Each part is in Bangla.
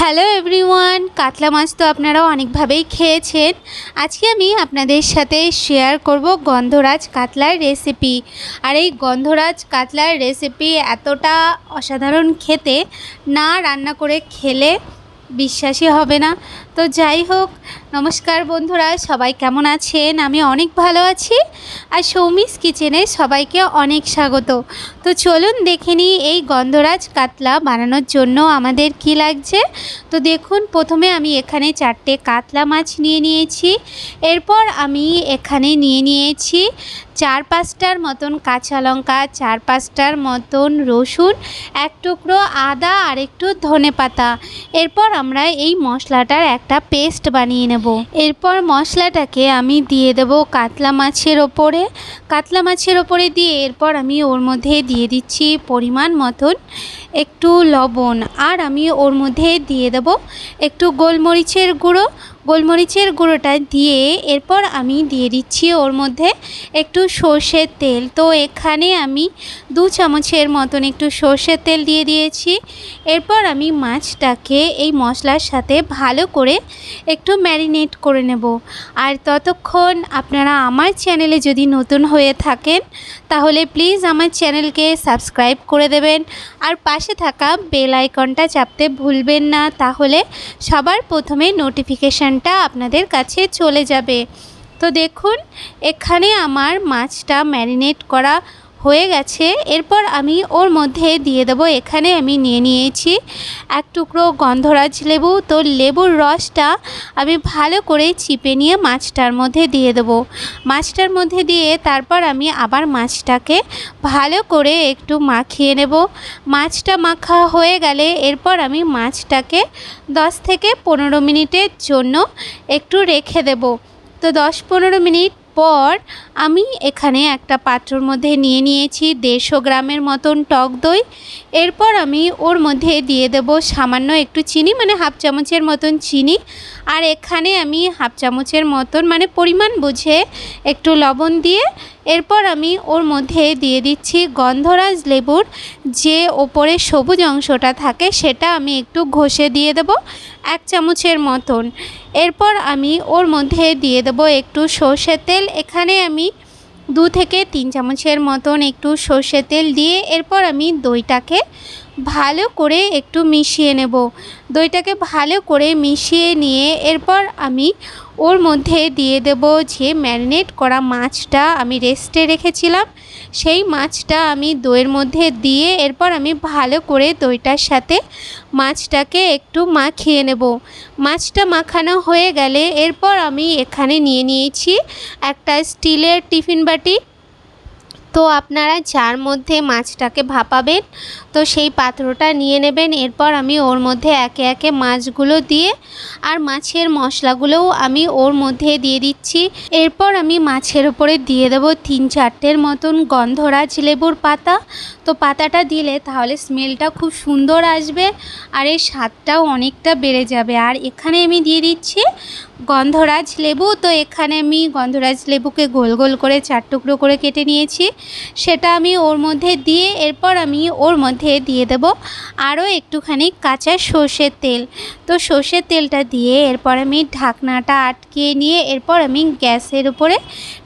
হ্যালো এভরিওয়ান, কাতলা মাছ তো আপনারাও অনেকভাবেই খেয়েছেন। আজকে আমি আপনাদের সাথে শেয়ার করব গন্ধরাজ কাতলার রেসিপি। আর এই গন্ধরাজ কাতলার রেসিপি এতটা অসাধারণ খেতে, না রান্না করে খেলে বিশ্বাসই হবে না। তো যাই হোক, নমস্কার বন্ধুরা, সবাই কেমন আছেন? আমি অনেক ভালো আছি। আর সৌমিস কিচেনে সবাইকে অনেক স্বাগত। তো চলুন দেখে নিই এই গন্ধরাজ কাতলা বানানোর জন্য আমাদের কি লাগছে। তো দেখুন, প্রথমে আমি এখানে 4টে কাতলা মাছ নিয়ে নিয়েছি। এরপর আমি এখানে নিয়ে নিয়েছি 4-5টার মতন কাঁচা লঙ্কা, 4-5টার মতন রসুন, এক টুকরো আদা আর একটু ধনেপাতা। এরপর আমরা এই মশলাটার একটা পেস্ট বানিয়ে নেব। এরপর মশলাটাকে আমি দিয়ে দেব কাতলা মাছের ওপরে। কাতলা মাছের ওপরে দিয়ে এরপর আমি ওর মধ্যে দিয়ে দিচ্ছি পরিমাণ মতন একটু লবণ। আর আমি ওর মধ্যে দিয়ে দেব একটু গোলমরিচের গুঁড়ো। গোলমরিচের গুঁড়োটা দিয়ে এরপর আমি দিয়ে দিচ্ছি ওর মধ্যে একটু সর্ষের তেল। তো এখানে আমি 2 চামচের মতন একটু সর্ষের তেল দিয়ে দিয়েছি। এরপর আমি মাছটাকে এই মশলার সাথে ভালো করে একটু ম্যারিনেট করে নেব। আর ততক্ষণ আপনারা আমার চ্যানেলে যদি নতুন হয়ে থাকেন তাহলে প্লিজ আমার চ্যানেলকে সাবস্ক্রাইব করে দেবেন। আর পাশে থাকা বেল আইকনটা চাপতে ভুলবেন না, তাহলে সবার প্রথমে নোটিফিকেশানটা আপনাদের কাছে চলে যাবে। তো দেখুন, এখানে আমার মাছটা ম্যারিনেট করা হয়ে গেছে। এরপর আমি ওর মধ্যে দিয়ে দেবো, এখানে আমি নিয়ে নিয়েছি এক টুকরো গন্ধরাজ লেবু। তো লেবুর রসটা আমি ভালো করে চিপে নিয়ে মাছটার মধ্যে দিয়ে দেবো। মাছটার মধ্যে দিয়ে তারপর আমি আবার মাছটাকে ভালো করে একটু মাখিয়ে নেব। মাছটা মাখা হয়ে গেলে এরপর আমি মাছটাকে 10 থেকে 15 মিনিটের জন্য একটু রেখে দেব। তো 10-15 মিনিট পর আমি এখানে একটা পাত্রর মধ্যে নিয়ে নিয়েছি 150 গ্রামের মতন টক দই। এরপর আমি ওর মধ্যে দিয়ে দেব সামান্য একটু চিনি, মানে হাফ চামচের মতন চিনি। আর এখানে আমি হাফ চামচের মতন, মানে পরিমাণ বুঝে একটু লবণ দিয়ে এরপর আমি ওর মধ্যে দিয়ে দিচ্ছি গন্ধরাজ লেবুর যে ওপরে সবুজ অংশটা থাকে, সেটা আমি একটু ঘষে দিয়ে দেব 1 চামচের মতন। এরপর আমি ওর মধ্যে দিয়ে দেব একটু সর্ষের তেল। এখানে আমি 2 থেকে 3 চামচের মতন একটু সর্ষের তেল দিয়ে এরপর আমি দইটাকে ভালো করে একটু মিশিয়ে নেব। দইটাকে ভালো করে মিশিয়ে নিয়ে এরপর আমি ওর মধ্যে দিয়ে দেব যে ম্যারিনেট করা মাছটা আমি রেস্টে রেখেছিলাম, সেই মাছটা আমি দইয়ের মধ্যে দিয়ে এরপর আমি ভালো করে দইটার সাথে মাছটাকে একটু মাখিয়ে নেব। মাছটা মাখানো হয়ে গেলে এরপর আমি এখানে নিয়ে নিয়েছি একটা স্টিলের টিফিন বাটি। তো আপনারা যার মধ্যে মাছটাকে ভাপাবেন তো সেই পাত্রটা নিয়ে নেবেন। এরপর আমি ওর মধ্যে একে একে মাছগুলো দিয়ে আর মাছের মশলাগুলোও আমি ওর মধ্যে দিয়ে দিচ্ছি। এরপর আমি মাছের উপরে দিয়ে দেবো 3-4টের মতন গন্ধরাজ লেবুর পাতা। তো পাতাটা দিলে তাহলে স্মেলটা খুব সুন্দর আসবে আর এর স্বাদটাও অনেকটা বেড়ে যাবে। আর এখানে আমি দিয়ে দিচ্ছি গন্ধরাজ লেবু। তো এখানে আমি গন্ধরাজ লেবুকে গোল গোল করে 4 টুকরো করে কেটে নিয়েছি, সেটা আমি ওর মধ্যে দিয়ে এরপর আমি ওর মধ্যে দিয়ে দেব আরও একটুখানি কাঁচা সর্ষের তেল। তো সর্ষের তেলটা দিয়ে এরপর আমি ঢাকনাটা আটকিয়ে নিয়ে এরপর আমি গ্যাসের উপরে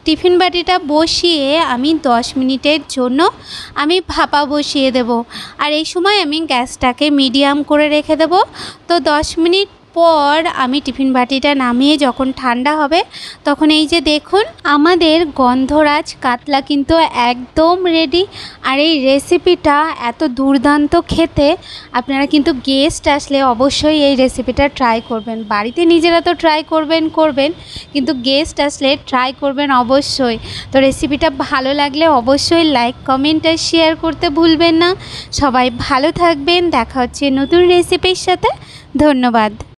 টিফিন বাটিটা বসিয়ে আমি 10 মিনিটের জন্য আমি ভাপা বসিয়ে দেব। আর এই সময় আমি গ্যাসটাকে মিডিয়াম করে রেখে দেব। তো 10 মিনিট পর আমি টিফিন বাটিটা নামিয়ে যখন ঠান্ডা হবে তখন এই যে দেখুন, আমাদের গন্ধরাজ কাতলা কিন্তু একদম রেডি। আর এই রেসিপিটা এত দুর্দান্ত খেতে, আপনারা কিন্তু গেস্ট আসলে অবশ্যই এই রেসিপিটা ট্রাই করবেন। বাড়িতে নিজেরা তো ট্রাই করবেন, কিন্তু গেস্ট আসলে ট্রাই করবেন অবশ্যই। তো রেসিপিটা ভালো লাগলে অবশ্যই লাইক, কমেন্ট আর শেয়ার করতে ভুলবেন না। সবাই ভালো থাকবেন, দেখা হচ্ছে নতুন রেসিপির সাথে। ধন্যবাদ।